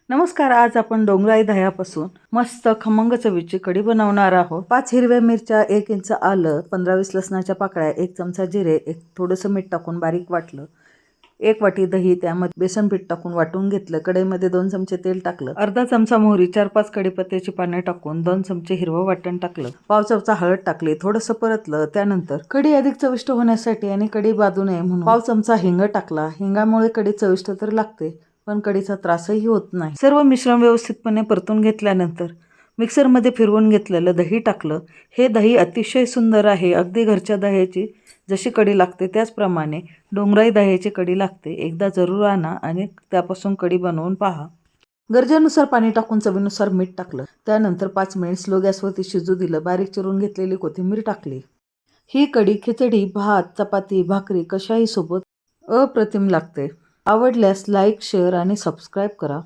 नमस्कार. आज आपण डोंगराई दह्यापासून मस्त खमंग चवीची कढी बनवणार आहोत. 5 हिरव्या मिरच्या, 1 इंच आलं, 15-20 लसणाच्या पाकळ्या, 1 चमचा जिरे, एक थोडंसं मीठ टाकून बारीक वाटलं. 1 वाटी दही, त्यामध्ये बेसन पीठ टाकून वाटून घेतलं. कढईमध्ये 2 चमचे तेल टाकलं. अर्धा चमचा मोहरी, 4-5 कढीपत्त्याची पाने टाकून 2 चमचे हिरवं वाटण टाकलं. पाव चमचा हळद टाकली. थोडंसं परतलं. त्यानंतर कढी अधिक चविष्ट होण्यासाठी आणि कढी बाधू नये म्हणून पाव चमचा हिंग टाकला. हिंगामुळे कढी चविष्ट तर लागते, पण कढीचा त्रासही होत नाही. सर्व मिश्रण व्यवस्थितपणे परतून घेतल्यानंतर मिक्सरमध्ये फिरवून घेतलेलं दही टाकलं. हे दही अतिशय सुंदर आहे. अगदी घरच्या दह्याची जशी कढी लागते त्याचप्रमाणे डोंगराई दह्याची कढी लागते. एकदा जरूर आणा आणि त्यापासून कढी बनवून पहा. गरजेनुसार पाणी टाकून चवीनुसार मीठ टाकलं. त्यानंतर 5 मिनिट स्लो गॅसवरती शिजू दिलं. बारीक चिरून घेतलेली कोथिंबीर टाकली. ही कढी खिचडी, भात, चपाती, भाकरी कशाही सोबत अप्रतिम लागते. आवडल्यास लाईक, शेअर आणि सबस्क्राईब करा.